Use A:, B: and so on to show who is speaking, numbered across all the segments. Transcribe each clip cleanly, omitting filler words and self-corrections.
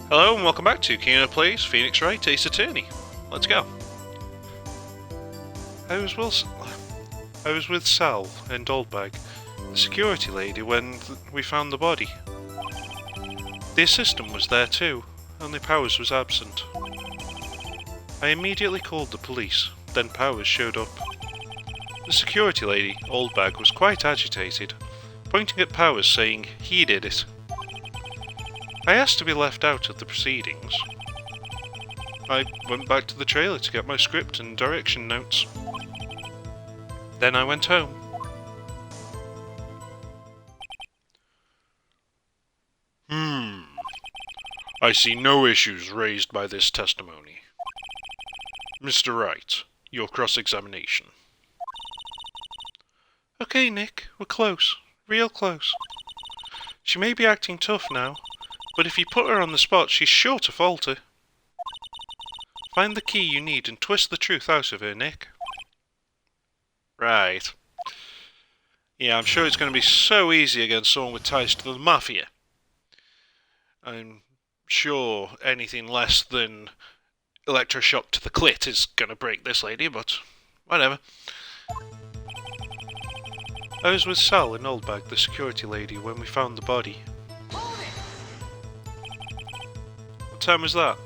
A: Hello and welcome back to Kino-Plays, Phoenix Wright, Ace Attorney. Let's go. I was with Sal and Oldbag, the security lady, when we found the body. The assistant was there too, only Powers was absent. I immediately called the police, then Powers showed up. The security lady, Oldbag, was quite agitated, pointing at Powers saying he did it. I asked to be left out of the proceedings. I went back to the trailer to get my script and direction notes. Then I went home. I see no issues raised by this testimony. Mr. Wright, your cross-examination. Okay, Nick, we're close. Real close. She may be acting tough now, but if you put her on the spot, she's sure to falter. Find the key you need and twist the truth out of her, Nick. Right. Yeah, I'm sure it's going to be so easy against someone with ties to the Mafia. I'm sure anything less than electroshock to the clit is going to break this lady, but whatever. I was with Sal and Oldbag, the security lady, when we found the body. What time was that?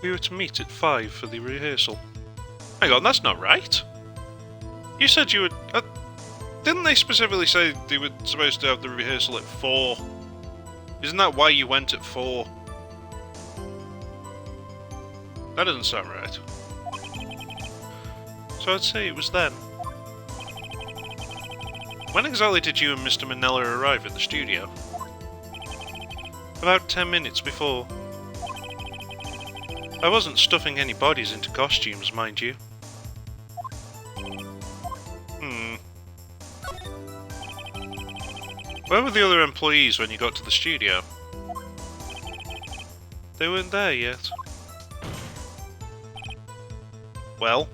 A: We were to meet at 5 for the rehearsal. Hang on, that's not right. You said you would... didn't they specifically say they were supposed to have the rehearsal at 4? Isn't that why you went at 4? That doesn't sound right. So I'd say it was then. When exactly did you and Mr. Manella arrive at the studio? About 10 minutes before. I wasn't stuffing any bodies into costumes, mind you. Where were the other employees when you got to the studio? They weren't there yet. Well?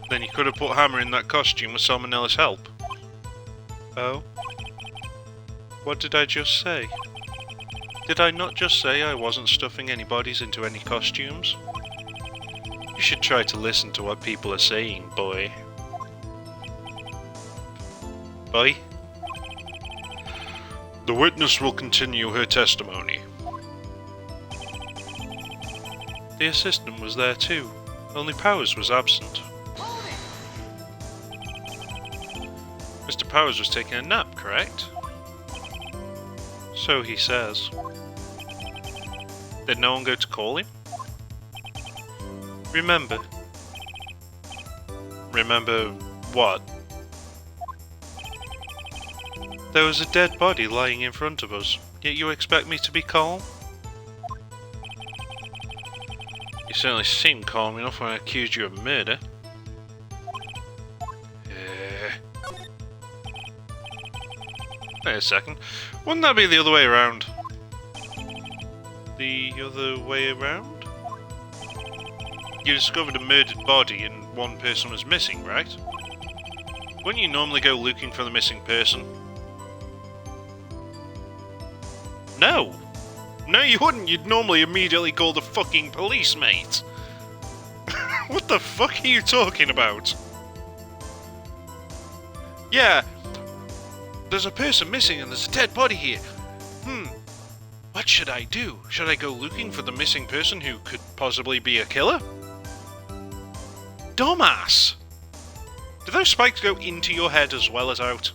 A: Then you could have put Hammer in that costume with Salmonella's help. Oh? What did I just say? Did I not just say I wasn't stuffing any bodies into any costumes? You should try to listen to what people are saying, boy. Boy? The witness will continue her testimony. The assistant was there too, only Powers was absent. Mr. Powers was taking a nap, correct? So he says. Did no one go to call him? Remember. Remember what? There was a dead body lying in front of us, yet you expect me to be calm? You certainly seemed calm enough when I accused you of murder. Wait a second. Wouldn't that be the other way around? The other way around? You discovered a murdered body and one person was missing, right? Wouldn't you normally go looking for the missing person? No! No, you wouldn't. You'd normally immediately call the fucking police, mate. What the fuck are you talking about? Yeah. There's a person missing and there's a dead body here. What should I do? Should I go looking for the missing person who could possibly be a killer? Dumbass! Do those spikes go into your head as well as out?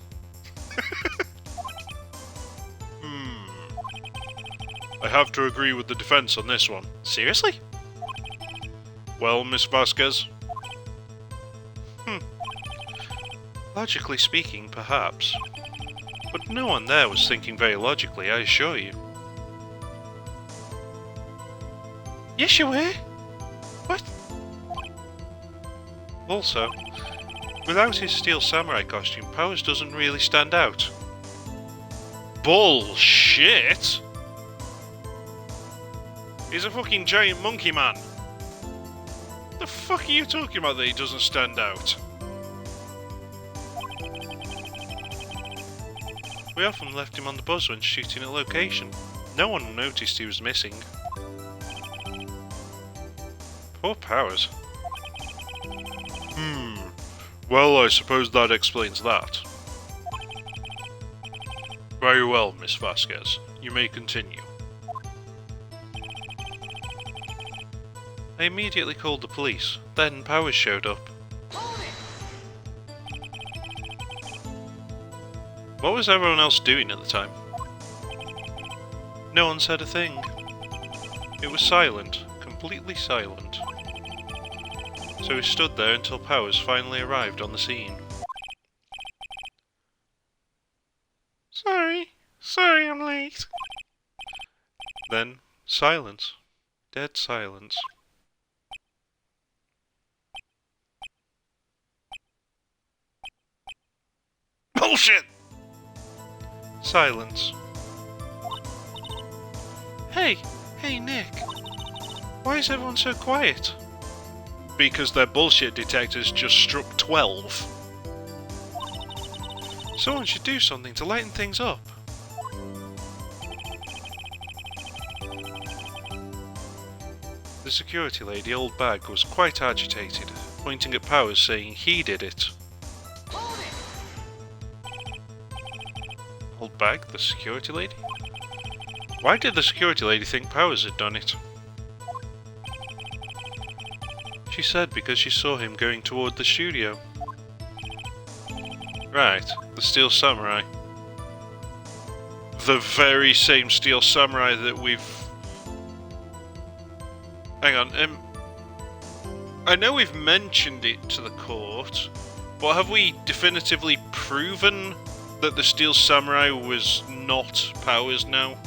A: I have to agree with the defense on this one. Seriously? Well, Miss Vasquez? Logically speaking, perhaps. But no one there was thinking very logically, I assure you. Yes, you were? What? Also, without his steel samurai costume, Powers doesn't really stand out. Bullshit! He's a fucking giant monkey man. The fuck are you talking about that he doesn't stand out? We often left him on the bus when shooting at location. No one noticed he was missing. Poor Powers. Well, I suppose that explains that. Very well, Miss Vasquez. You may continue. I immediately called the police. Then Powers showed up. What was everyone else doing at the time? No one said a thing. It was silent, completely silent. So we stood there until Powers finally arrived on the scene. Sorry I'm late. Then, silence. Dead silence. Bullshit! Silence. Hey Nick. Why is everyone so quiet? Because their bullshit detectors just struck 12. Someone should do something to lighten things up. The security lady, Old Bag, was quite agitated, pointing at Powers saying he did it. Old Bag, the security lady? Why did the security lady think Powers had done it? She said because she saw him going toward the studio. Right, the Steel Samurai. The very same Steel Samurai that we've... Hang on, I know we've mentioned it to the court, but have we definitively proven that the Steel Samurai was not Powers now?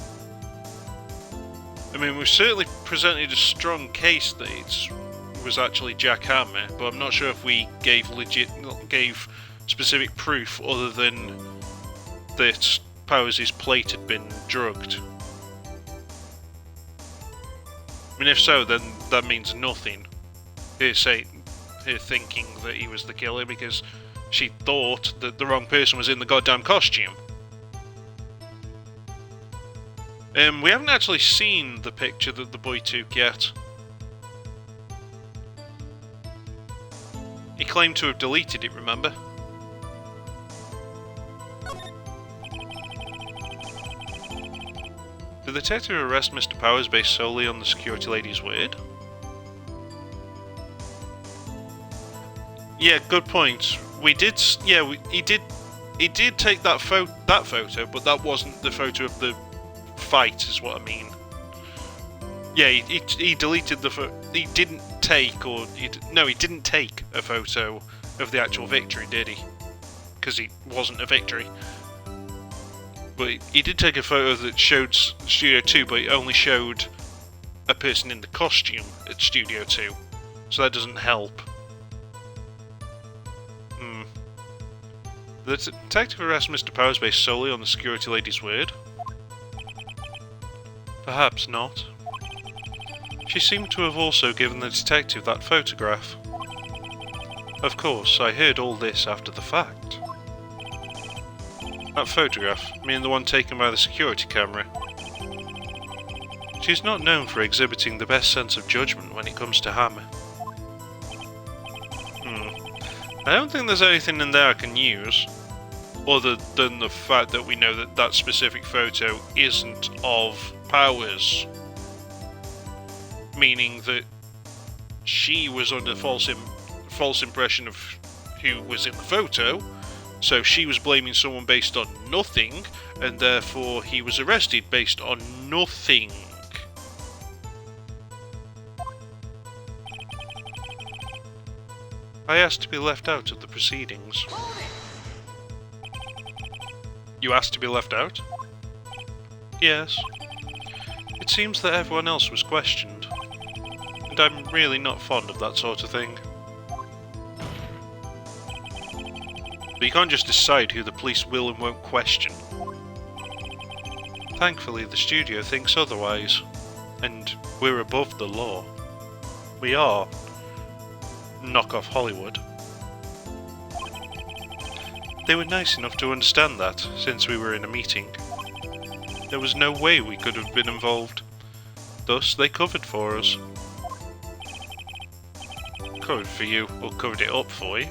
A: I mean, we've certainly presented a strong case that it was actually Jack Hammer, but I'm not sure if we gave specific proof other than that Powers' plate had been drugged. I mean, if so, then that means nothing. Her thinking that he was the killer because she thought that the wrong person was in the goddamn costume. We haven't actually seen the picture that the boy took yet. He claimed to have deleted it, remember? Did the detective arrest Mr. Powers based solely on the security lady's word? Yeah, good point. We did. Yeah, he did. He did take that photo, but that wasn't the photo of the fight, is what I mean. Yeah, he deleted the photo. He didn't take, or no, he didn't take a photo of the actual victory, did he? Because it wasn't a victory. But he did take a photo that showed Studio 2, but it only showed a person in the costume at Studio 2. So that doesn't help. The detective arrests Mr. Powers based solely on the security lady's word? Perhaps not. She seemed to have also given the detective that photograph. Of course, I heard all this after the fact. That photograph, meaning the one taken by the security camera. She's not known for exhibiting the best sense of judgment when it comes to Hammer. I don't think there's anything in there I can use, other than the fact that we know that that specific photo isn't of Powers. Meaning that she was under false impression of who was in the photo, so she was blaming someone based on nothing, and therefore he was arrested based on nothing. I asked to be left out of the proceedings. You asked to be left out? Yes. It seems that everyone else was questioned, and I'm really not fond of that sort of thing. But you can't just decide who the police will and won't question. Thankfully, the studio thinks otherwise, and we're above the law. We are. Knock off Hollywood. They were nice enough to understand that, since we were in a meeting. There was no way we could have been involved. Thus, they covered for us. Covered for you, or covered it up for you.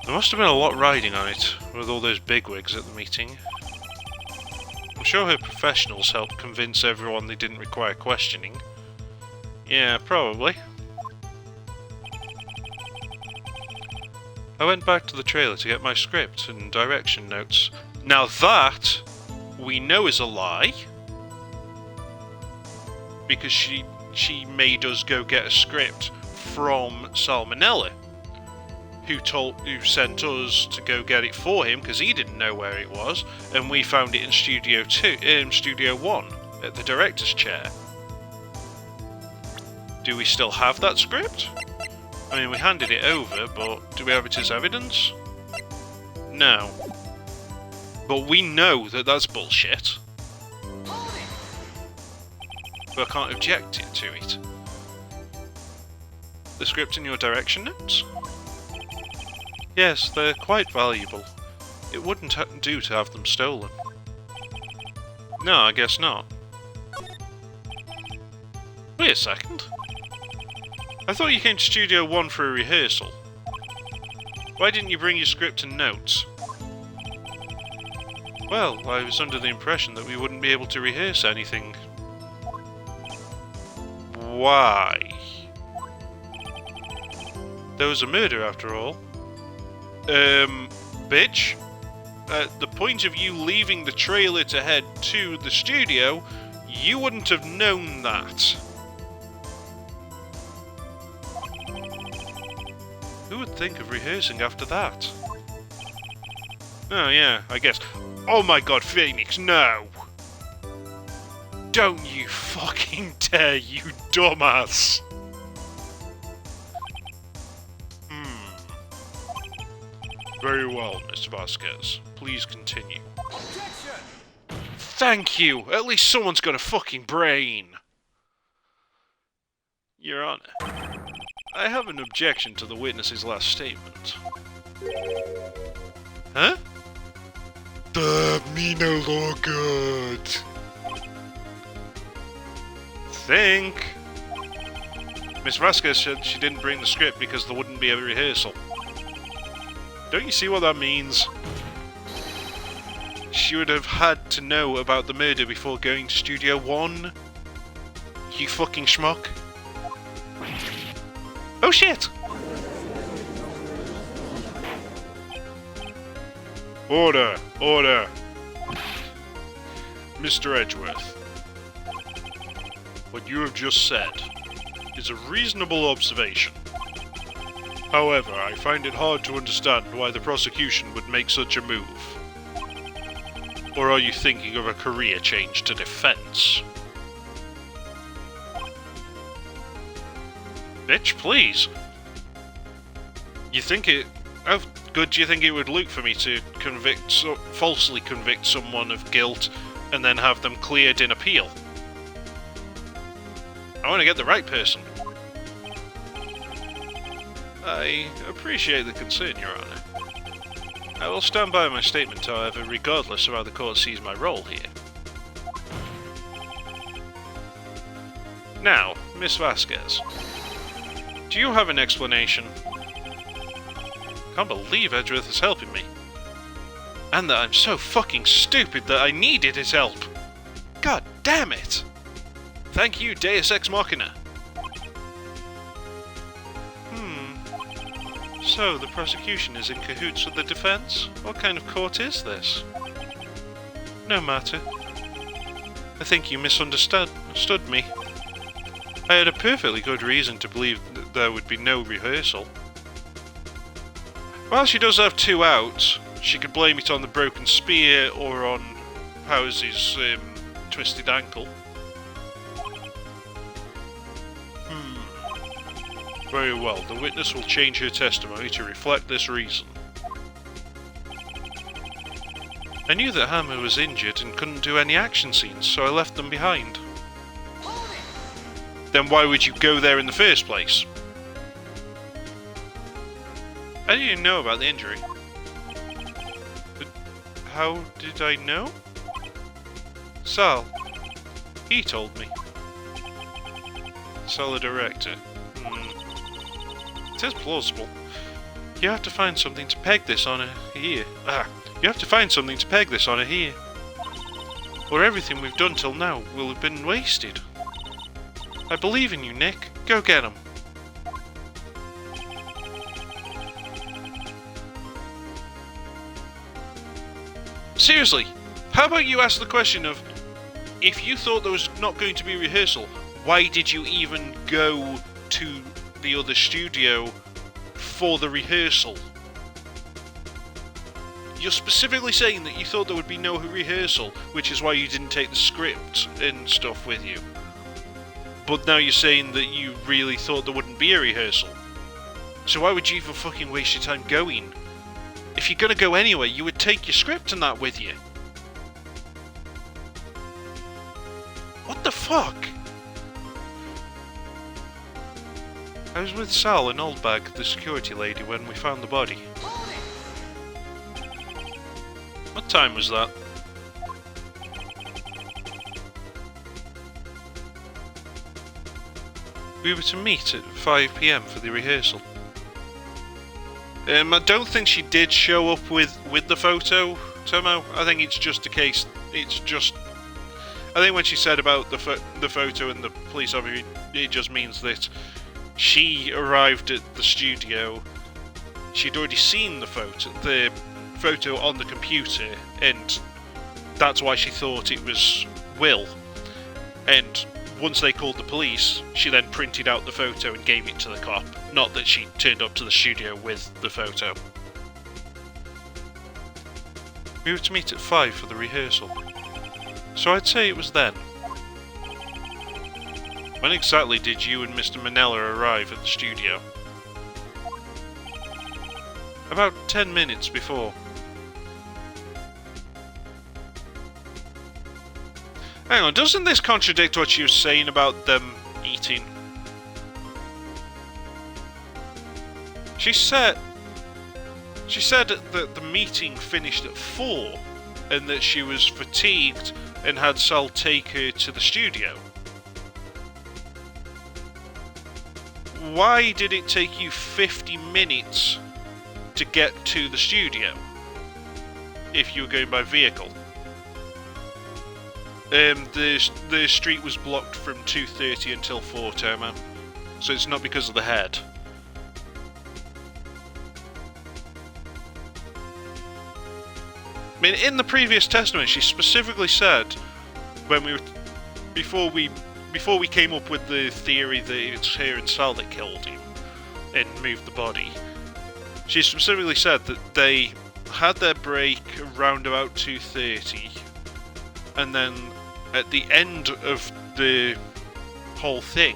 A: There must have been a lot riding on it, with all those bigwigs at the meeting. I'm sure her professionals helped convince everyone they didn't require questioning. Yeah, probably. I went back to the trailer to get my script and direction notes. Now that, we know is a lie. Because she made us go get a script from Salmonella. Who sent us to go get it for him because he didn't know where it was, and we found it in Studio 1 at the director's chair. Do we still have that script? I mean, we handed it over, but do we have it as evidence? No. But we know that that's bullshit. But I can't object to it. The script in your direction notes? Yes, they're quite valuable. It wouldn't do to have them stolen. No, I guess not. Wait a second. I thought you came to Studio 1 for a rehearsal. Why didn't you bring your script and notes? Well, I was under the impression that we wouldn't be able to rehearse anything. Why? There was a murder after all. Bitch? At the point of you leaving the trailer to head to the studio, you wouldn't have known that. Who would think of rehearsing after that? Oh yeah, I guess. Oh my god, Phoenix, no! Don't you fucking dare, you dumbass! Very well, Mr. Vasquez. Please continue. Objection! Thank you! At least someone's got a fucking brain! Your Honor, I have an objection to the witness's last statement. Huh? Me no look good. Think. Miss Vasquez said she didn't bring the script because there wouldn't be a rehearsal. Don't you see what that means? She would have had to know about the murder before going to Studio 1. You fucking schmuck. Oh shit! Order! Order! Mr. Edgeworth, what you have just said is a reasonable observation. However, I find it hard to understand why the prosecution would make such a move. Or are you thinking of a career change to defense? Bitch, please! You think it... How good do you think it would look for me to falsely convict someone of guilt and then have them cleared in appeal? I want to get the right person. I appreciate the concern, Your Honor. I will stand by my statement, however, regardless of how the court sees my role here. Now, Miss Vasquez, do you have an explanation? I can't believe Edgeworth is helping me. And that I'm so fucking stupid that I needed his help. God damn it! Thank you, Deus Ex Machina. So, the prosecution is in cahoots with the defense? What kind of court is this? No matter. I think you misunderstood me. I had a perfectly good reason to believe that there would be no rehearsal. While she does have 2 outs, she could blame it on the broken spear or on House's twisted ankle. Very well, the witness will change her testimony to reflect this reason. I knew that Hammer was injured and couldn't do any action scenes, so I left them behind. Then why would you go there in the first place? How do you know about the injury? How did I know? Sal. He told me. Sal, the director. It is plausible. You have to find something to peg this on here. You have to find something to peg this on here. Or everything we've done till now will have been wasted. I believe in you, Nick. Go get him. Seriously, how about you ask the question of, if you thought there was not going to be rehearsal, why did you even go to the other studio for the rehearsal? You're specifically saying that you thought there would be no rehearsal, which is why you didn't take the script and stuff with you. But now you're saying that you really thought there wouldn't be a rehearsal. So why would you even fucking waste your time going? If you're gonna go anyway, you would take your script and that with you. What the fuck? I was with Sal and Oldbag, the security lady, when we found the body. What time was that? We were to meet at 5 PM for the rehearsal. I don't think she did show up with the photo, Tomo. I think it's just a case. I think when she said about the photo and the police officer, it just means that she arrived at the studio. She'd already seen the photo on the computer, and that's why she thought it was Will. And once they called the police, she then printed out the photo and gave it to the cop. Not that she turned up to the studio with the photo. We were to meet at 5 for the rehearsal. So I'd say it was then. When exactly did you and Mr. Manella arrive at the studio? About 10 minutes before. Hang on, doesn't this contradict what you were saying about them eating? She said that the meeting finished at 4 and that she was fatigued and had Sal take her to the studio. Why did it take you 50 minutes to get to the studio if you were going by vehicle? The street was blocked from 2:30 until 4, Tomo. So it's not because of the head. I mean, in the previous testimony, she specifically said when before we came up with the theory that it's her and Sal that killed him and moved the body. She specifically said that they had their break around about 2:30, and then at the end of the whole thing,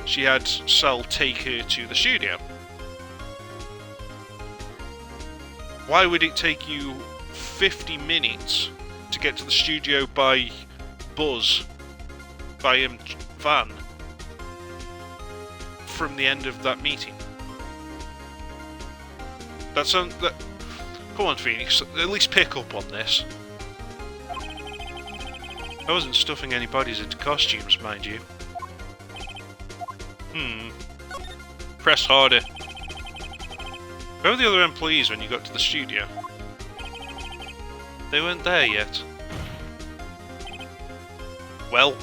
A: she had Sal take her to the studio. Why would it take you 50 minutes to get to the studio by bus, by van, from the end of that meeting? Come on, Phoenix, at least pick up on this. I wasn't stuffing any bodies into costumes, mind you. Press harder. Where were the other employees when you got to the studio? They weren't there yet. Well.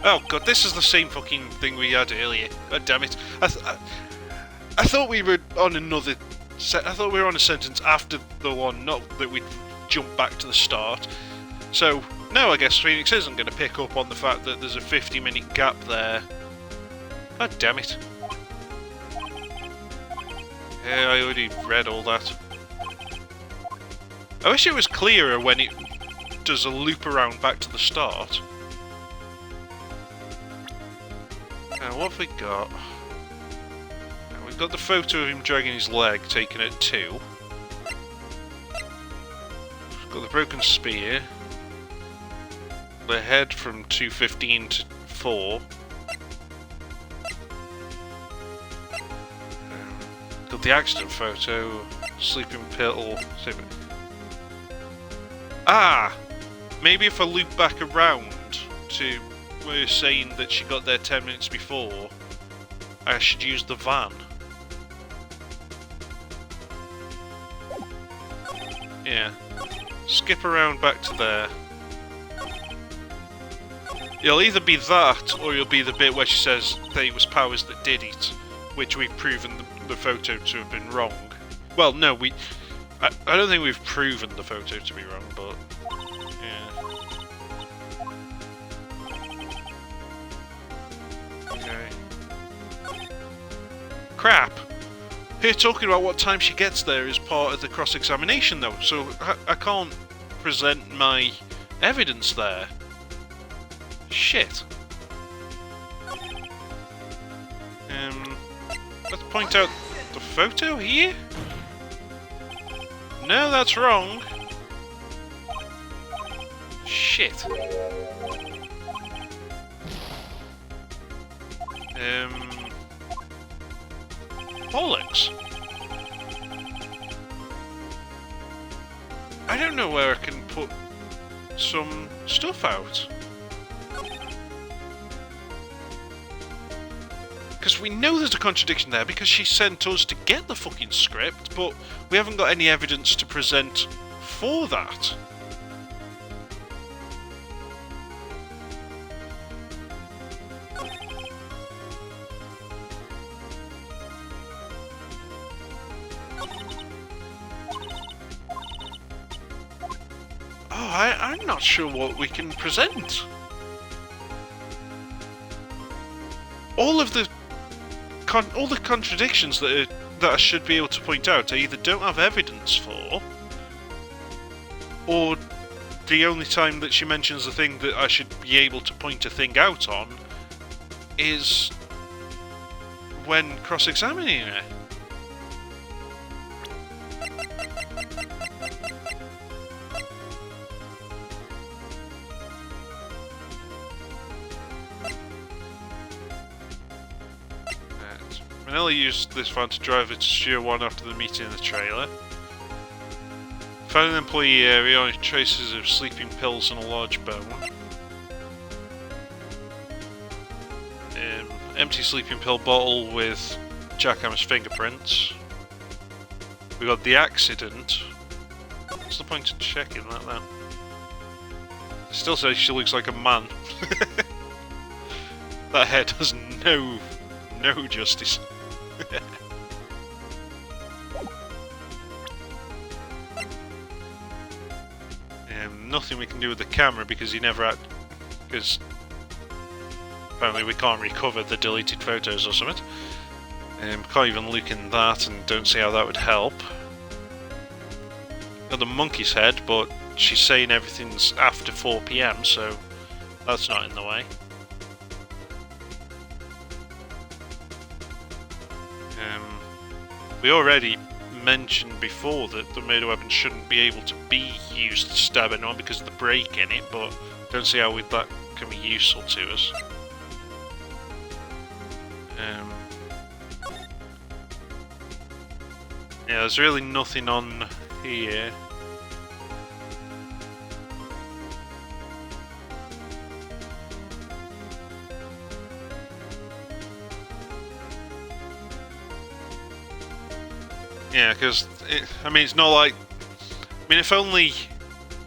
A: Oh god, this is the same fucking thing we had earlier. God damn it. I thought we were on another... I thought we were on a sentence after the one, not that we'd jump back to the start. So, no, I guess Phoenix isn't going to pick up on the fact that there's a 50-minute gap there. God damn it. Yeah, I already read all that. I wish it was clearer when it does a loop around back to the start. Now, what have we got? Now, we've got the photo of him dragging his leg taken at 2. We've got the broken spear. The head from 2:15 to 4. Got the accident photo, sleeping pill. Ah! Maybe if I loop back around to where you're saying that she got there 10 minutes before, I should use the van. Yeah. Skip around back to there. It'll either be that, or it'll be the bit where she says that it was Powers that did it, which we've proven the photo to have been wrong. Well, no, I don't think we've proven the photo to be wrong, but... yeah. Okay. Crap! Here talking about what time she gets there is part of the cross-examination, though, so I can't present my evidence there. Shit. Let's point out the photo here? No, that's wrong. Shit. Bollocks. I don't know where I can put some stuff out. Because we know there's a contradiction there because she sent us to get the fucking script, but we haven't got any evidence to present for that. Oh, I'm not sure what we can present. All the contradictions that I should be able to point out I either don't have evidence for, or the only time that she mentions the thing that I should be able to point a thing out on is when cross-examining her. Manelli used this van to drive it to Studio 1 after the meeting in the trailer. Found an employee area on traces of sleeping pills and a large bone. Empty sleeping pill bottle with Jackhammer's fingerprints. We got the accident. What's the point of checking that then? It still says she looks like a man. That hair does no justice. Nothing we can do with the camera because he never had. Because apparently we can't recover the deleted photos or something. Can't even look in that and don't see how that would help. Got the monkey's head, but she's saying everything's after 4 PM, so that's not in the way. We already mentioned before that the murder weapon shouldn't be able to be used to stab anyone because of the break in it, but don't see how that can be useful to us. Yeah, there's really nothing on here. Yeah, because, I mean, it's not like... I mean, if only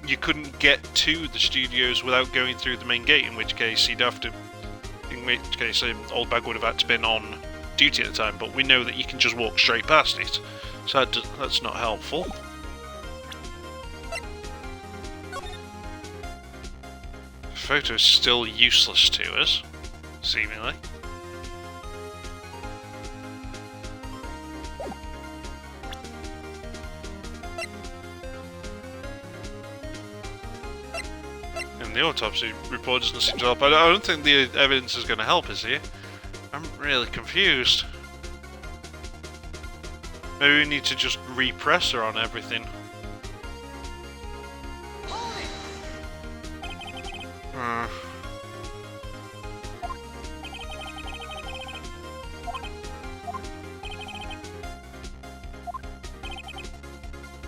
A: you couldn't get to the studios without going through the main gate, in which case you'd have to... In which case, Old Bag would have had to been on duty at the time, but we know that you can just walk straight past it, so that's not helpful. The photo's still useless to us, seemingly. The autopsy report doesn't seem to help. I don't think the evidence is going to help us here. I'm really confused. Maybe we need to just repress her on everything.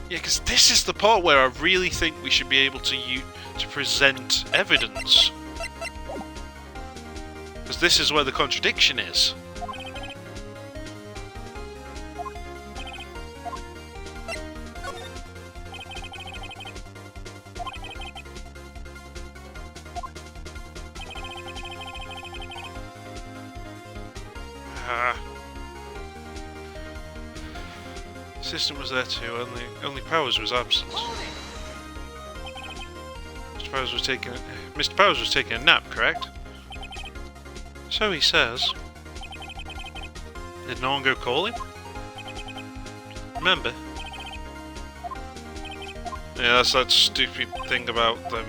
A: Yeah, because this is the part where I really think we should be able to present evidence. Because this is where the contradiction is. System was there too, only Powers was absent. Mr. Powers was taking a nap, correct? So he says. Did no one go call him? Remember? Yeah, that's that stupid thing about the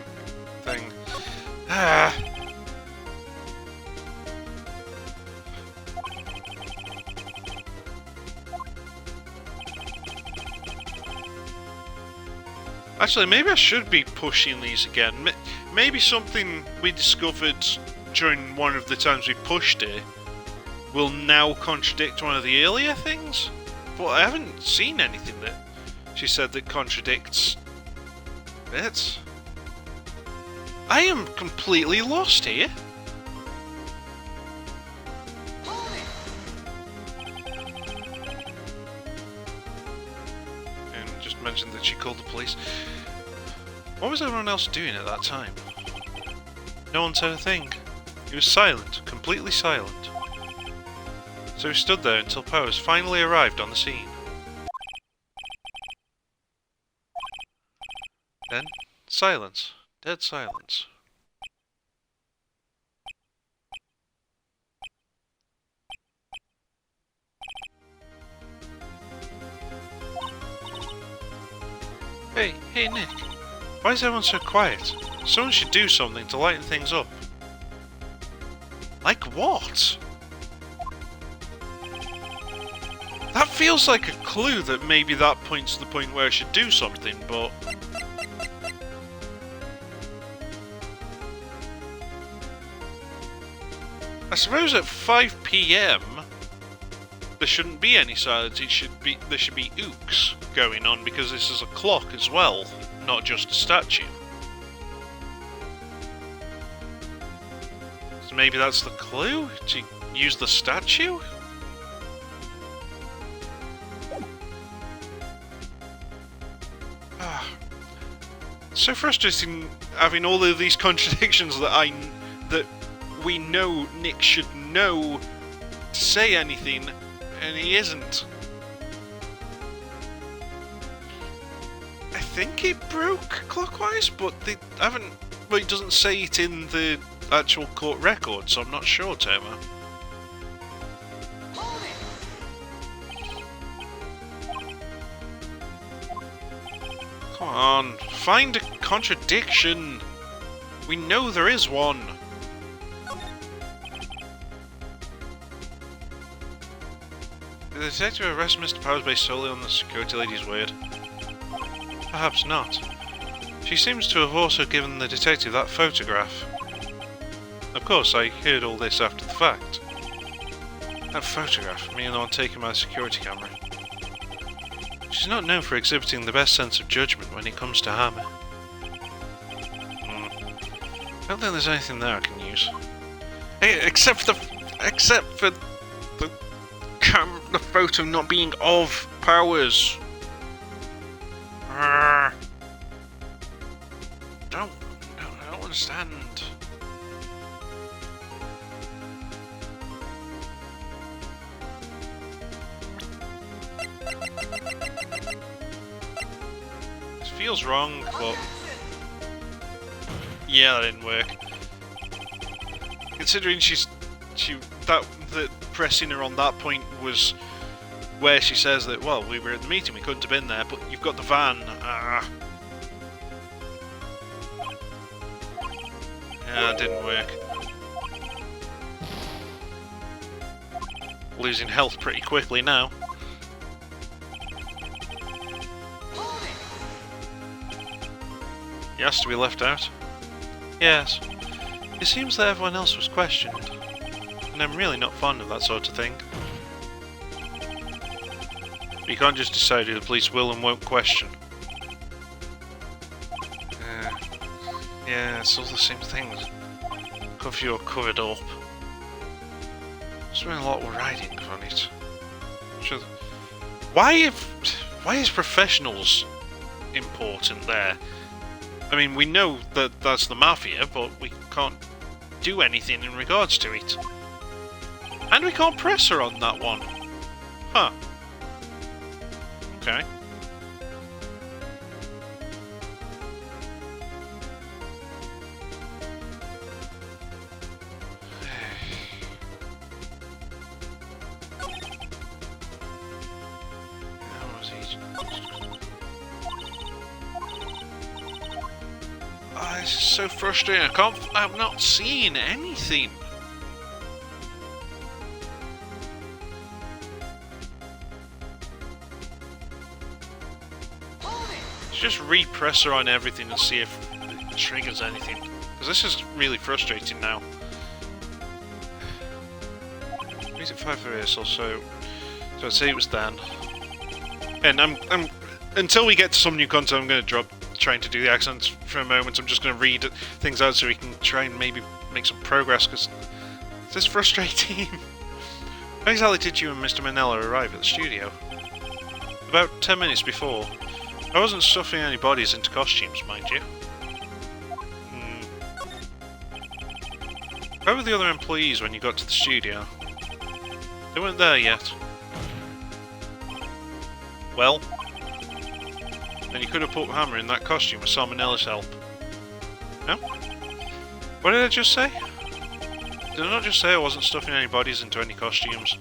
A: thing. Actually, maybe I should be pushing these again. Maybe something we discovered during one of the times we pushed it will now contradict one of the earlier things? But I haven't seen anything that she said that contradicts it. I am completely lost here. And just mentioned that she called the police. What was everyone else doing at that time? No one said a thing. He was silent, completely silent. So he stood there until Powers finally arrived on the scene. Then, silence. Dead silence. Hey Nick. Why is everyone so quiet? Someone should do something to lighten things up. Like what? That feels like a clue that maybe that points to the point where I should do something, but... I suppose at 5 PM there shouldn't be any silence. There should be ooks going on because this is a clock as well, not just a statue. So maybe that's the clue? To use the statue? So frustrating having all of these contradictions that we know Nick should know to say anything, and he isn't. I think it broke clockwise, but they haven't. Well, it doesn't say it in the actual court record, so I'm not sure, Tamer. Come on, find a contradiction. We know there is one. Did the detective arrest Mr. Powers based solely on the security lady's word? Perhaps not. She seems to have also given the detective that photograph. Of course, I heard all this after the fact. That photograph, me and the one taken by the security camera. She's not known for exhibiting the best sense of judgment when it comes to Hammer. I don't think there's anything there I can use. Hey, except for the photo not being of Powers. I don't understand. This feels wrong, but yeah, that didn't work. Considering that pressing her on that point was where she says that, well, we were at the meeting, we couldn't have been there, but you've got the van. Yeah, that didn't work. Losing health pretty quickly now. He has to be left out. Yes. It seems that everyone else was questioned. And I'm really not fond of that sort of thing. But you can't just decide who the police will and won't question. Yeah, it's all the same things. If you're covered up. There's been a lot of writing on it. Why is professionals important there? I mean, we know that that's the Mafia, but we can't do anything in regards to it. And we can't press her on that one. Huh. Okay. Oh, this is so frustrating. I'm not seeing anything. Just repress her on everything and see if it triggers anything. Because this is really frustrating now. Music 5 for rehearsal, so I'd say it was Dan. And I'm until we get to some new content, I'm going to drop trying to do the accents for a moment. I'm just going to read things out so we can try and maybe make some progress, because this is frustrating. How exactly did you and Mr. Manella arrive at the studio? About 10 minutes before. I wasn't stuffing any bodies into costumes, mind you. Where were the other employees when you got to the studio? They weren't there yet. Well, then you could have put Hammer in that costume with Salmonella's help. No? What did I just say? Did I not just say I wasn't stuffing any bodies into any costumes?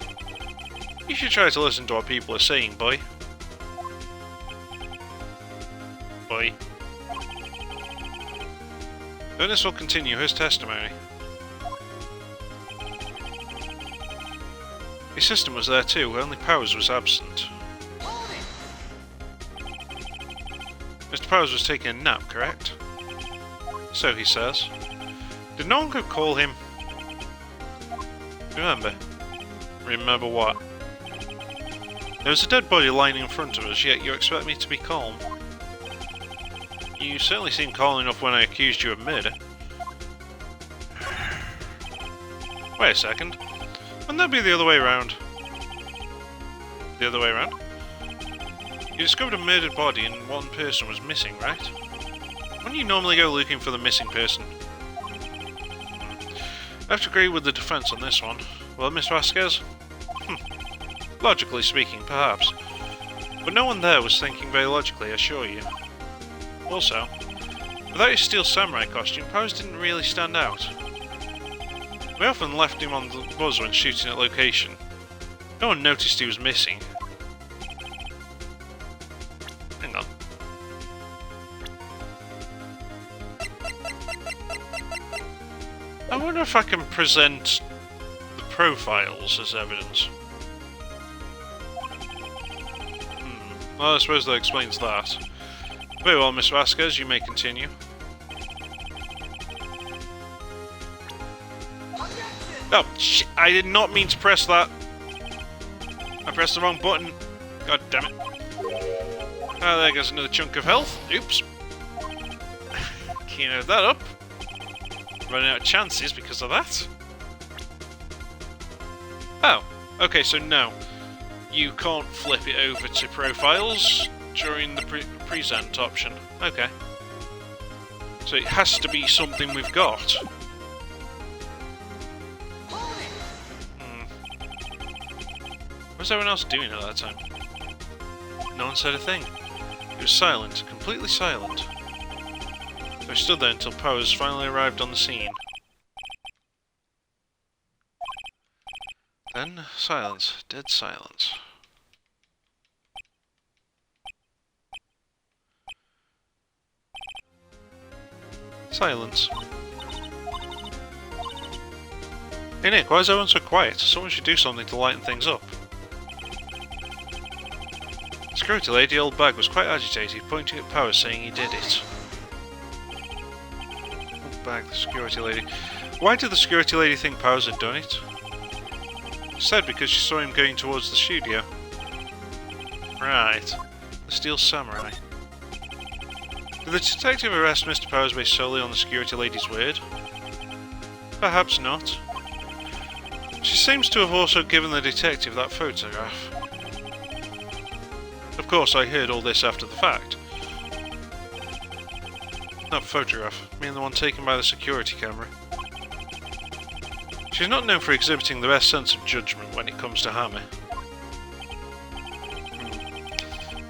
A: You should try to listen to what people are saying, boy. Boy. Ernest will continue his testimony. The assistant was there too, only Powers was absent. Mr. Powers was taking a nap, correct? So he says. Did no one could call him? Remember? Remember what? There was a dead body lying in front of us, yet you expect me to be calm? You certainly seemed calm enough when I accused you of murder. Wait a second. Wouldn't that be the other way around? The other way around? You discovered a murdered body and one person was missing, right? Wouldn't you normally go looking for the missing person? I have to agree with the defense on this one. Well, Miss Vasquez? Logically speaking, perhaps. But no one there was thinking very logically, I assure you. Also, without his steel samurai costume, Powers didn't really stand out. We often left him on the buzz when shooting at location. No one noticed he was missing. Hang on. I wonder if I can present the profiles as evidence. Well, I suppose that explains that. Very well, Miss Vasquez, you may continue. Oh, shit, I did not mean to press that. I pressed the wrong button. God damn it. Ah, there goes another chunk of health. Oops. Kino that up. Running out of chances because of that. Oh, okay, so no. You can't flip it over to profiles during the present option. Okay. So it has to be something we've got. What was everyone else doing at that time? No one said a thing. It was silent, completely silent. So I stood there until Powers finally arrived on the scene. Then, silence. Dead silence. Silence. Hey Nick, why is everyone so quiet? Someone should do something to lighten things up. The security lady, old bag, was quite agitated, pointing at Powers, saying he did it. Old bag, the security lady. Why did the security lady think Powers had done it? She said because she saw him going towards the studio. Right. The Steel Samurai. Did the detective arrest Mr. Powers based solely on the security lady's word? Perhaps not. She seems to have also given the detective that photograph. Of course, I heard all this after the fact. That photograph, I mean the one taken by the security camera. She's not known for exhibiting the best sense of judgment when it comes to Hammer.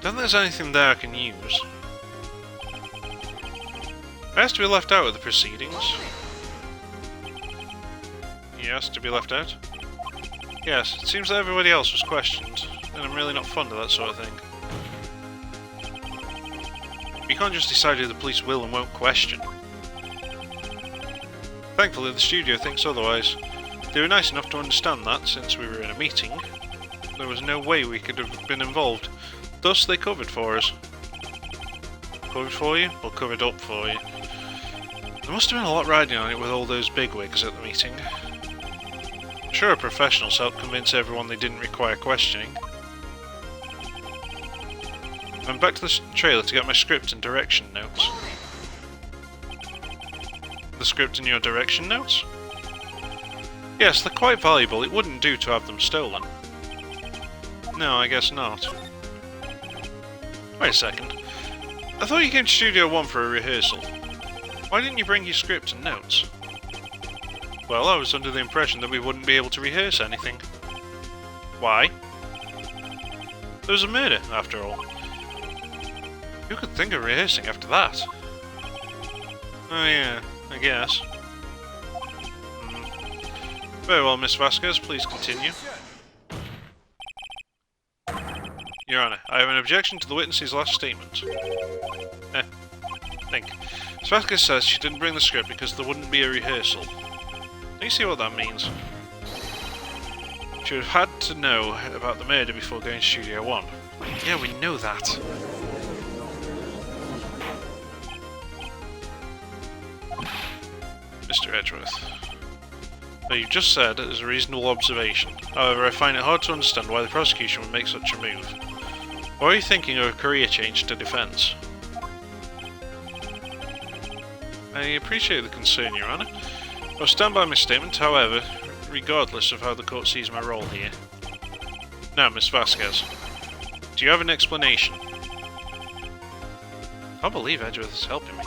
A: Don't think there's anything there I can use. It has to be left out of the proceedings. Yes, to be left out? Yes, it seems that everybody else was questioned, and I'm really not fond of that sort of thing. You can't just decide who the police will and won't question. Thankfully, the studio thinks otherwise. They were nice enough to understand that, since we were in a meeting. There was no way we could have been involved. Thus, they covered for us. Covered for you? Or covered up for you? There must have been a lot riding on it with all those bigwigs at the meeting. I'm sure professionals helped convince everyone they didn't require questioning. I'm back to the trailer to get my script and direction notes. The script and your direction notes? Yes, they're quite valuable. It wouldn't do to have them stolen. No, I guess not. Wait a second. I thought you came to Studio 1 for a rehearsal. Why didn't you bring your script and notes? Well, I was under the impression that we wouldn't be able to rehearse anything. Why? There was a murder, after all. Who could think of rehearsing after that? Oh yeah, I guess. Very well, Miss Vasquez, please continue. Your Honour, I have an objection to the witness's last statement. Think. Miss Vasquez says she didn't bring the script because there wouldn't be a rehearsal. Do you see what that means? She would have had to know about the murder before going to Studio 1. Yeah, we know that. Mr. Edgeworth. What you've just said is a reasonable observation. However, I find it hard to understand why the prosecution would make such a move. Or are you thinking of a career change to defence? I appreciate the concern, Your Honour. I'll stand by my statement, however, regardless of how the court sees my role here. Now, Miss Vasquez, do you have an explanation? I can't believe Edgeworth is helping me.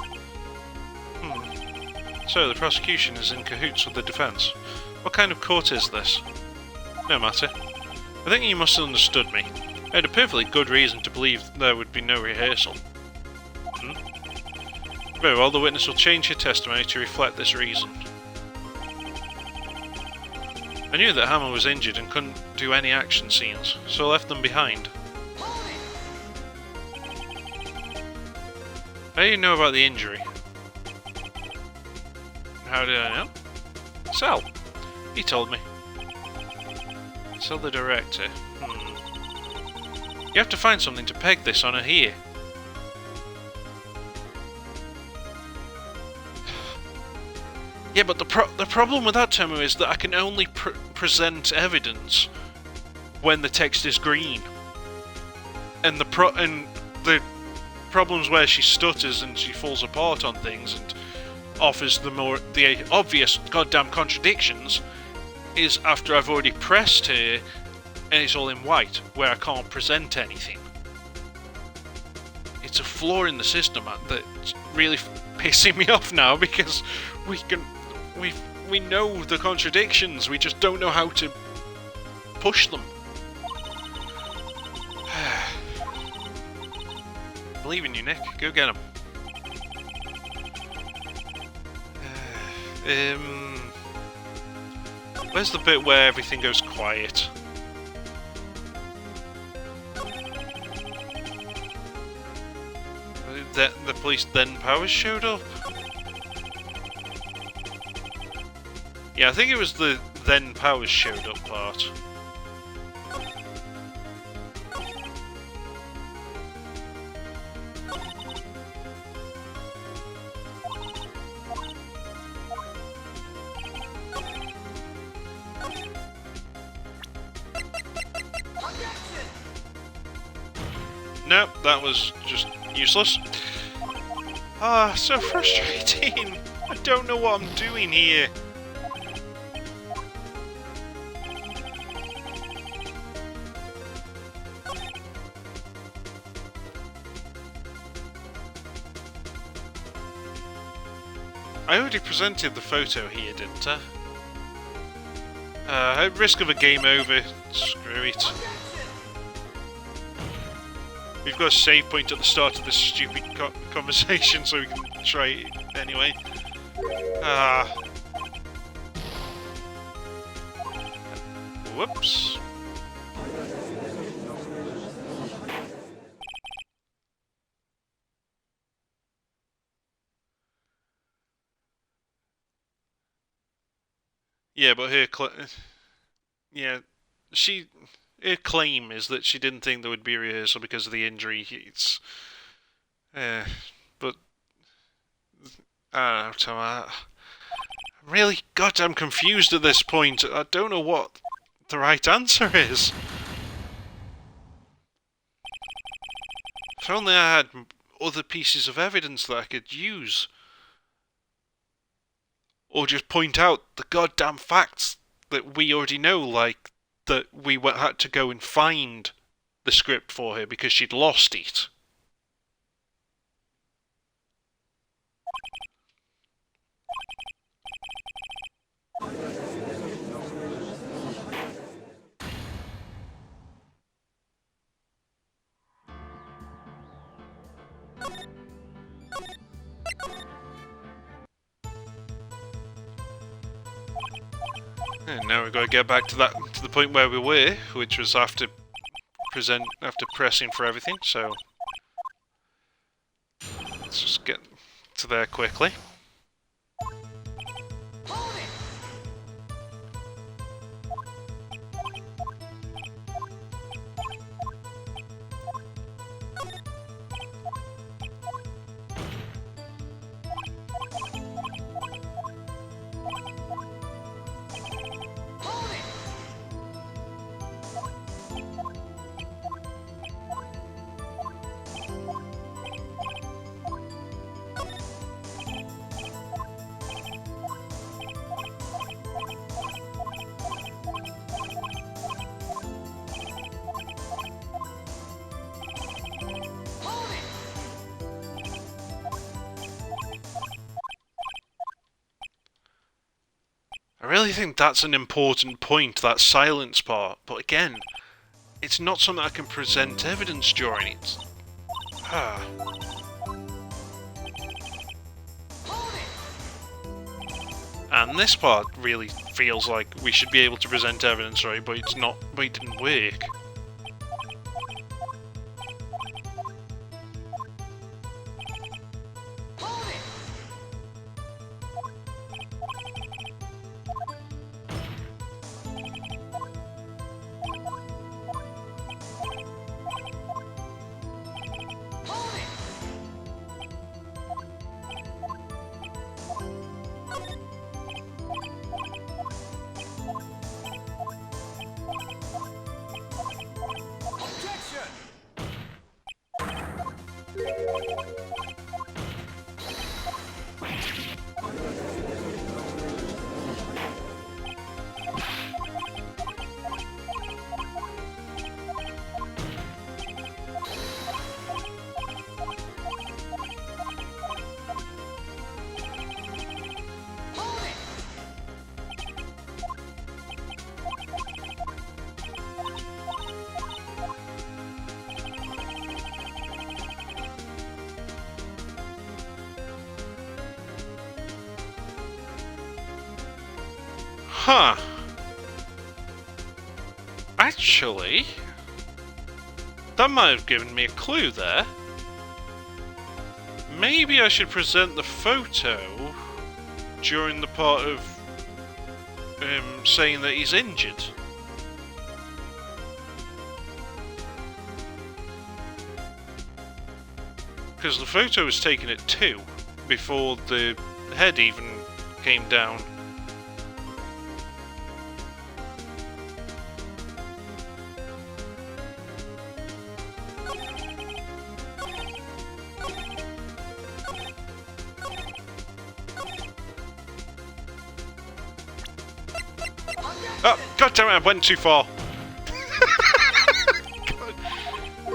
A: So, the prosecution is in cahoots with the defence. What kind of court is this? No matter. I think you must have understood me. I had a perfectly good reason to believe there would be no rehearsal. Very well, the witness will change her testimony to reflect this reason. I knew that Hammer was injured and couldn't do any action scenes, so I left them behind. How do you know about the injury? How did I know? Sal. He told me. Sal the director. You have to find something to peg this on her here. Yeah, but the problem with that, Tomo, is that I can only present evidence when the text is green. And the problems where she stutters and she falls apart on things and offers the obvious goddamn contradictions is after I've already pressed her and it's all in white, where I can't present anything. It's a flaw in the system that's really pissing me off now, because we know the contradictions, we just don't know how to push them. Believe in you, Nick. Go get him. Where's the bit where everything goes quiet? The police then Powers showed up? Yeah, I think it was the then Powers showed up part. Nope, that was just useless. Ah, so frustrating! I don't know what I'm doing here. I already presented the photo here, didn't I? At risk of a game over, screw it. We've got a save point at the start of this stupid conversation, so we can try it anyway. Whoops. Yeah, but her her claim is that she didn't think there would be a rehearsal because of the injury. It's, but I don't know, Tom. I'm really goddamn confused at this point. I don't know what the right answer is. If only I had other pieces of evidence that I could use. Or just point out the goddamn facts that we already know, like that we had to go and find the script for her because she'd lost it. And now we've got to get back to the point where we were, which was after pressing for everything. So let's just get to there quickly. I really think that's an important point, that silence part, but again, it's not something I can present evidence during it. And this part really feels like we should be able to present evidence, right, but it's not, but it didn't work. Huh. Actually, that might have given me a clue there. Maybe I should present the photo during the part of saying that he's injured. Because the photo was taken at 2, before the head even came down. Oh, god damn it, I went too far. God.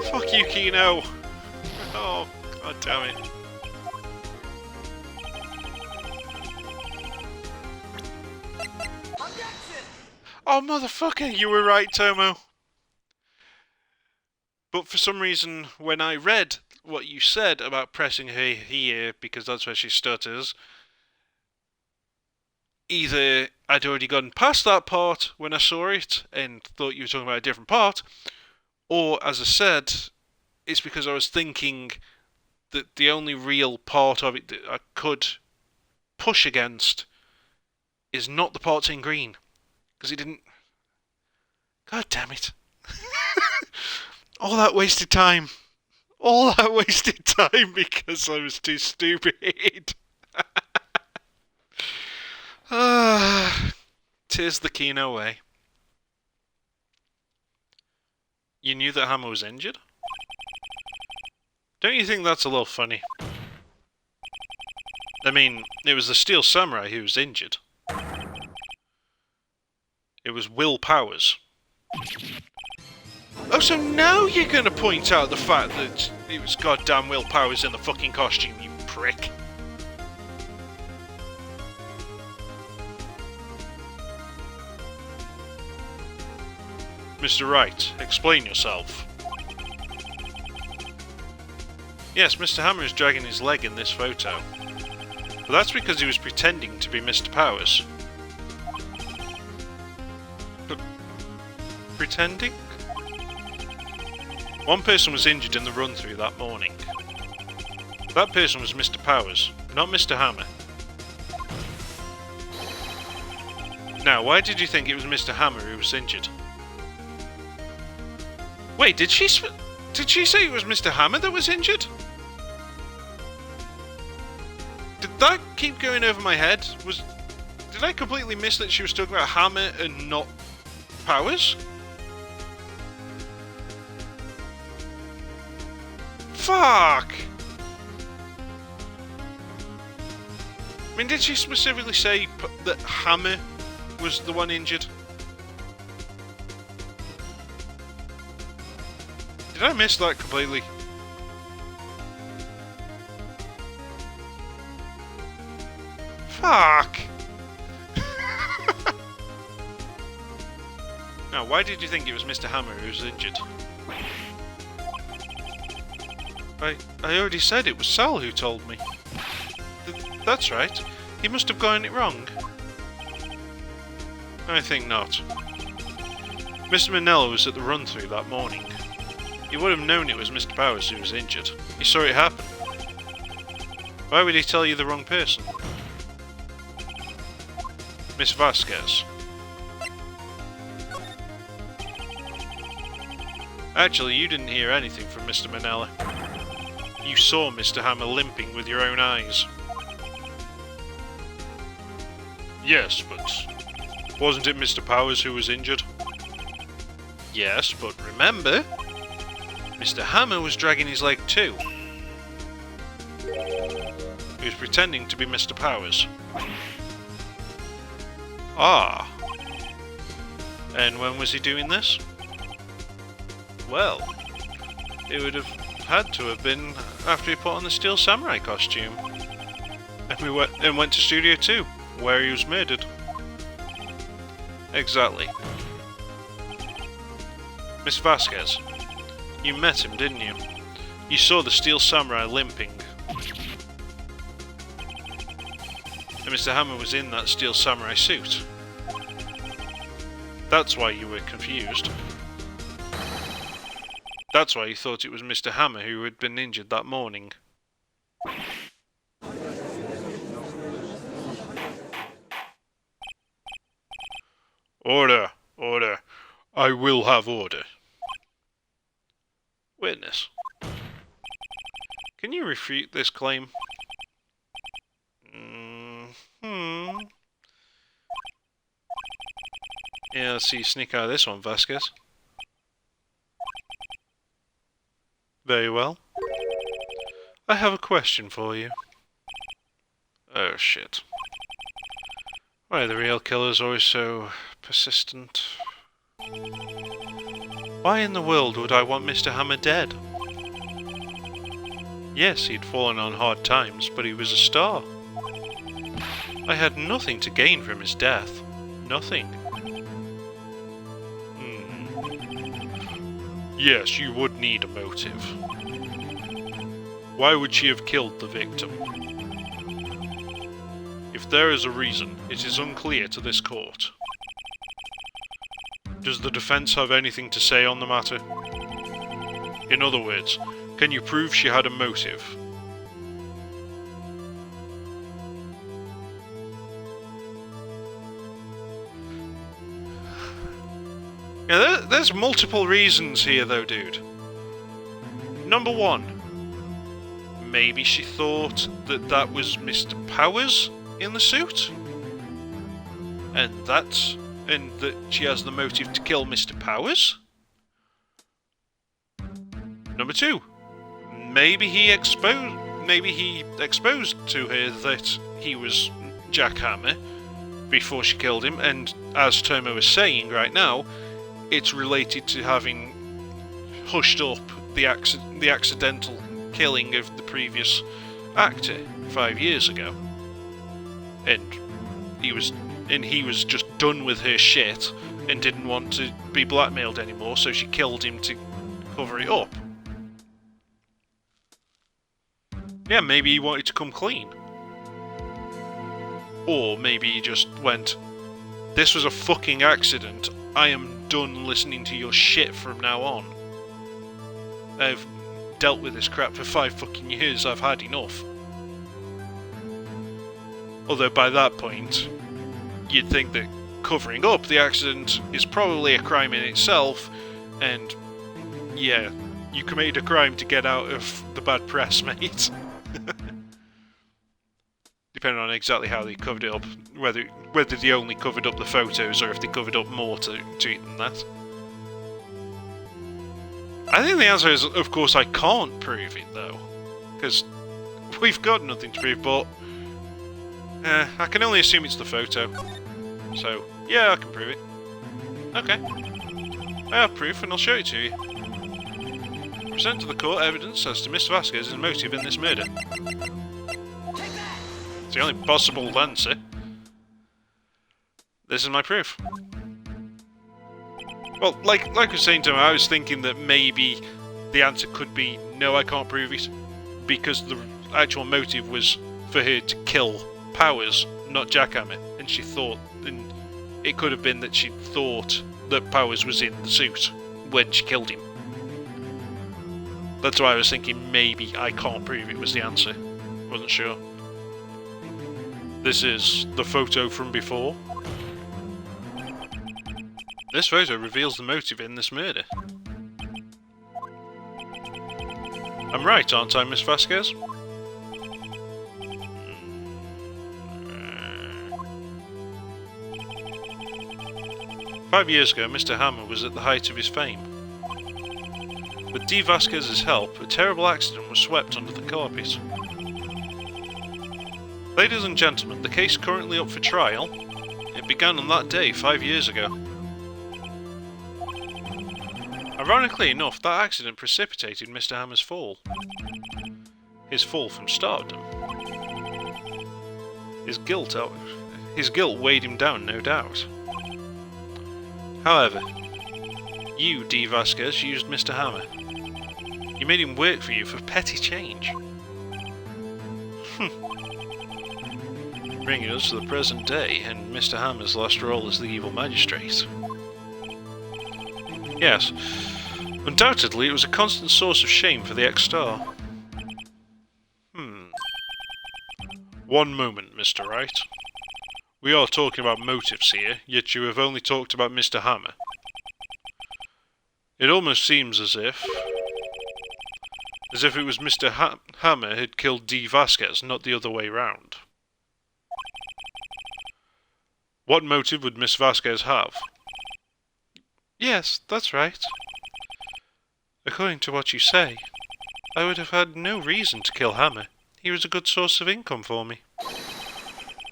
A: Fuck you, Kino. Oh, god damn it. Oh, motherfucker, you were right, Tomo. But for some reason, when I read what you said about pressing her here, because that's where she stutters, either I'd already gone past that part when I saw it and thought you were talking about a different part, or, as I said, it's because I was thinking that the only real part of it that I could push against is not the parts in green. Because it didn't... God damn it. All that wasted time. All that wasted time because I was too stupid. Tis the Kino way. You knew that Hammer was injured? Don't you think that's a little funny? I mean, it was the Steel Samurai who was injured. It was Will Powers. Oh, so now you're gonna point out the fact that it was goddamn Will Powers in the fucking costume, you prick. Mr. Wright, explain yourself. Yes, Mr. Hammer is dragging his leg in this photo. But that's because he was pretending to be Mr. Powers. Pretending? One person was injured in the run-through that morning. That person was Mr. Powers, not Mr. Hammer. Now, why did you think it was Mr. Hammer who was injured? Wait, did she say it was Mr. Hammer that was injured? Did that keep going over my head? Did I completely miss that she was talking about Hammer and not Powers? Fuck! I mean, did she specifically say that Hammer was the one injured? Did I miss that completely? Fuck! Now, why did you think it was Mr. Hammer who was injured? I already said it was Sal who told me. That's right. He must have gotten it wrong. I think not. Mr. Manella was at the run-through that morning. He would have known it was Mr. Powers who was injured. He saw it happen. Why would he tell you the wrong person? Miss Vasquez. Actually, you didn't hear anything from Mr. Manella. You saw Mr. Hammer limping with your own eyes. Yes, but wasn't it Mr. Powers who was injured? Yes, but remember, Mr. Hammer was dragging his leg too. He was pretending to be Mr. Powers. Ah. And when was he doing this? Well, it would have had to have been after he put on the Steel Samurai costume. And went to Studio 2, where he was murdered. Exactly. Miss Vasquez, you met him, didn't you? You saw the Steel Samurai limping. And Mr. Hammer was in that Steel Samurai suit. That's why you were confused. That's why you thought it was Mr. Hammer who had been injured that morning. Order! Order! I will have order. Witness. Can you refute this claim? Yeah, let's see you sneak out of this one, Vasquez. Very well. I have a question for you. Oh shit. Why are the real killers always so persistent? Why in the world would I want Mr. Hammer dead? Yes, he'd fallen on hard times, but he was a star. I had nothing to gain from his death. Nothing. Yes, you would need a motive. Why would she have killed the victim? If there is a reason, it is unclear to this court. Does the defense have anything to say on the matter? In other words, can you prove she had a motive? Yeah, there's multiple reasons here though, dude. Number one, maybe she thought that that was Mr. Powers in the suit? And that she has the motive to kill Mr. Powers? Number two, maybe he exposed to her that he was Jack Hammer before she killed him, and as Tomo is saying right now, it's related to having hushed up the accidental killing of the previous actor 5 years ago, and he was just done with her shit and didn't want to be blackmailed anymore, so she killed him to cover it up. Yeah, maybe he wanted to come clean. Or maybe he just went, this was a fucking accident, I am done listening to your shit from now on. I've dealt with this crap for 5 fucking years, I've had enough. Although by that point, you'd think that covering up the accident is probably a crime in itself, and yeah, you committed a crime to get out of the bad press, mate. Depending on exactly how they covered it up, whether they only covered up the photos or if they covered up more to it than that. I think the answer is, of course, I can't prove it though, because we've got nothing to prove, but I can only assume it's the photo. So, yeah, I can prove it. Okay. I have proof and I'll show it to you. Present to the court evidence as to Mr. Vasquez's motive in this murder. It's the only possible answer. This is my proof. Well, like I was saying to him, I was thinking that maybe the answer could be, no, I can't prove it, because the actual motive was for her to kill Powers, not Jackhammer, and she thought, and it could have been that she thought that Powers was in the suit when she killed him. That's why I was thinking maybe I can't prove it was the answer. Wasn't sure. This is the photo from before. This photo reveals the motive in this murder. I'm right, aren't I, Miss Vasquez? 5 years ago, Mr. Hammer was at the height of his fame. With D. Vasquez's help, a terrible accident was swept under the carpet. Ladies and gentlemen, the case currently up for trial. It began on that day 5 years ago. Ironically enough, that accident precipitated Mr. Hammer's fall. His fall from stardom. His guilt weighed him down, no doubt. However, you, D. Vasquez, used Mr. Hammer. You made him work for you for petty change. Bringing us to the present day, and Mr. Hammer's last role as the evil magistrate. Yes, undoubtedly it was a constant source of shame for the ex-star. One moment, Mr. Wright. We are talking about motives here, yet you have only talked about Mr. Hammer. It almost seems as if it was Mr. Hammer had killed D. Vasquez, not the other way round. What motive would Miss Vasquez have? Yes, that's right. According to what you say, I would have had no reason to kill Hammer. He was a good source of income for me.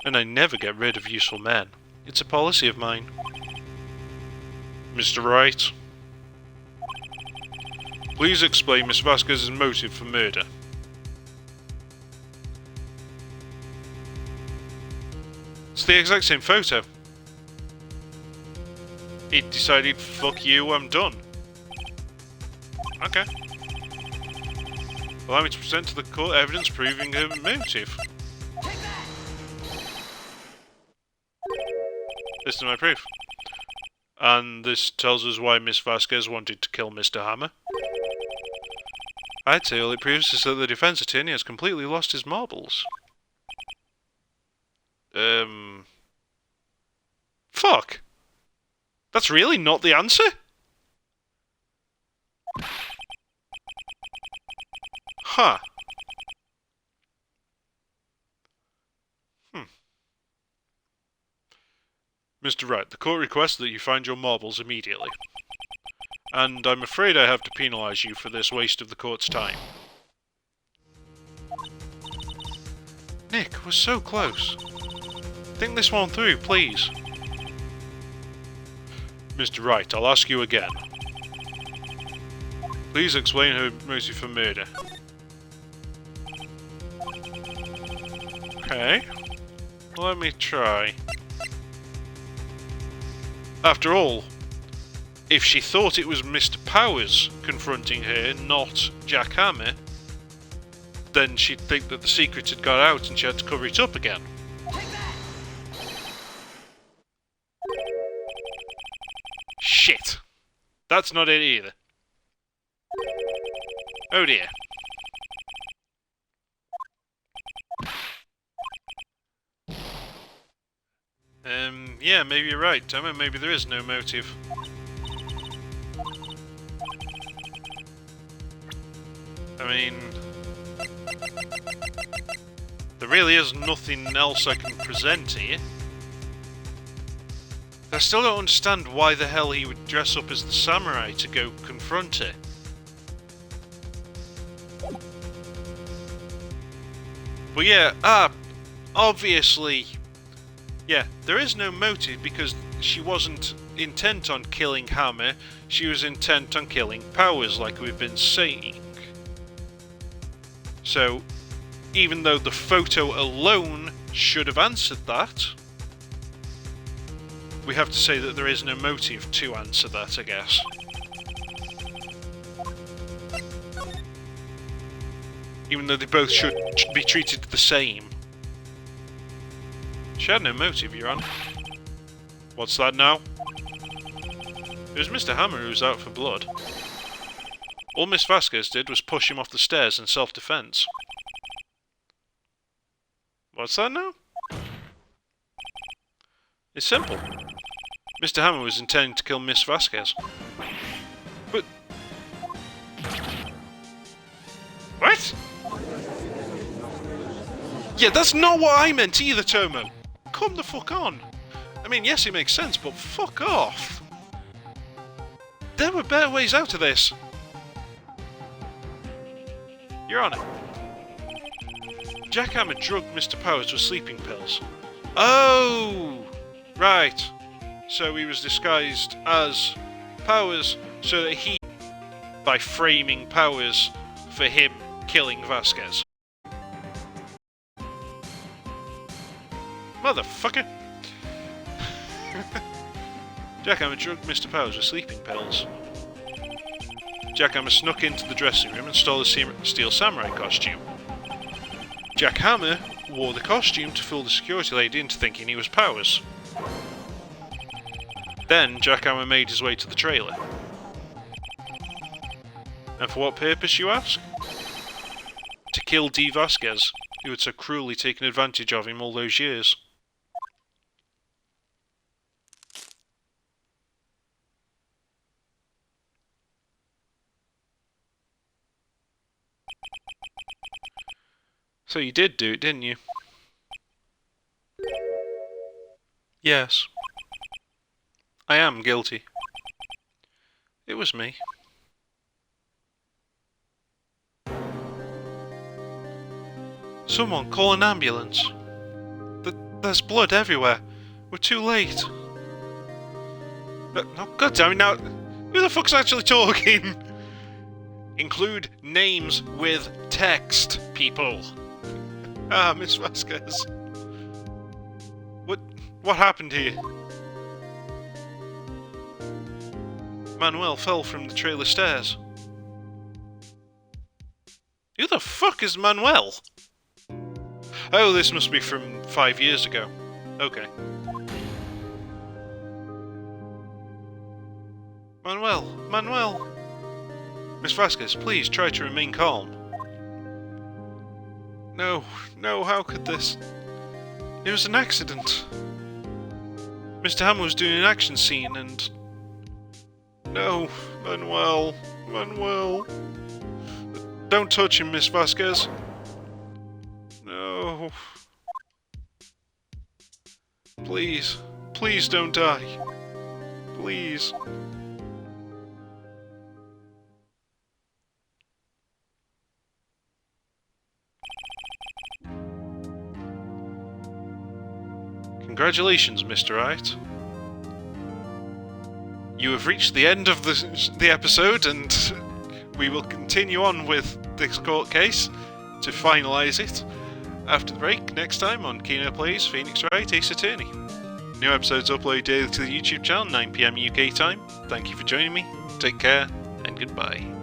A: And I never get rid of useful men. It's a policy of mine. Mr. Wright, please explain Miss Vasquez's motive for murder. It's the exact same photo. He decided, fuck you, I'm done. Okay. Allow me to present to the court evidence proving her motive. This is my proof. And this tells us why Miss Vasquez wanted to kill Mr. Hammer. I'd say all it proves is that the defense attorney has completely lost his marbles. Fuck! That's really not the answer? Huh. Mr. Wright, the court requests that you find your marbles immediately. And I'm afraid I have to penalise you for this waste of the court's time. Nick, we're so close. Think this one through, please. Mr. Wright, I'll ask you again. Please explain her motive for murder. Okay. Let me try. After all, if she thought it was Mr. Powers confronting her, not Jack Hammer, then she'd think that the secret had got out and she had to cover it up again. Shit. That's not it either. Oh dear. Yeah, maybe you're right, Emma. Maybe there is no motive. I mean, there really is nothing else I can present here. I still don't understand why the hell he would dress up as the samurai to go confront her. But yeah, obviously, yeah, there is no motive because she wasn't intent on killing Hammer, she was intent on killing Powers, like we've been saying. So, even though the photo alone should have answered that, we have to say that there is no motive to answer that, I guess. Even though they both should be treated the same. She had no motive, Your Honor. What's that now? It was Mr. Hammer who was out for blood. All Miss Vasquez did was push him off the stairs in self-defense. What's that now? It's simple. Mr. Hammer was intending to kill Miss Vasquez. But... what? Yeah, that's not what I meant either, Tomo. Come the fuck on. I mean, yes, it makes sense, but fuck off. There were better ways out of this. Your Honor. Jack Hammer drugged Mr. Powers with sleeping pills. Oh! Right. So he was disguised as Powers so that he... by framing Powers for him killing Vasquez. Motherfucker! Jack Hammer drugged Mr. Powers with sleeping pills. Jack Hammer snuck into the dressing room and stole the steel samurai costume. Jack Hammer wore the costume to fool the security lady into thinking he was Powers. Then Jack Hammer made his way to the trailer. And for what purpose, you ask? To kill D. Vasquez, who had so cruelly taken advantage of him all those years. So you did do it, didn't you? Yes. I am guilty. It was me. Someone call an ambulance. There's blood everywhere. We're too late. No, God damn it, now... Who the fuck's actually talking? Include names with text, people. Ah, Miss Vasquez. What happened here? Manuel fell from the trailer stairs. Who the fuck is Manuel? Oh, this must be from 5 years ago. Okay. Manuel! Miss Vasquez, please try to remain calm. No, how could this? It was an accident. Mr. Hammer was doing an action scene and... No, Manuel. Don't touch him, Miss Vasquez. No. Please don't die. Please. Congratulations, Mr. Wright. You have reached the end of the episode, and we will continue on with this court case to finalise it after the break next time on Kino-Plays Phoenix Wright Ace Attorney. New episodes uploaded daily to the YouTube channel, 9 PM UK time. Thank you for joining me, take care, and goodbye.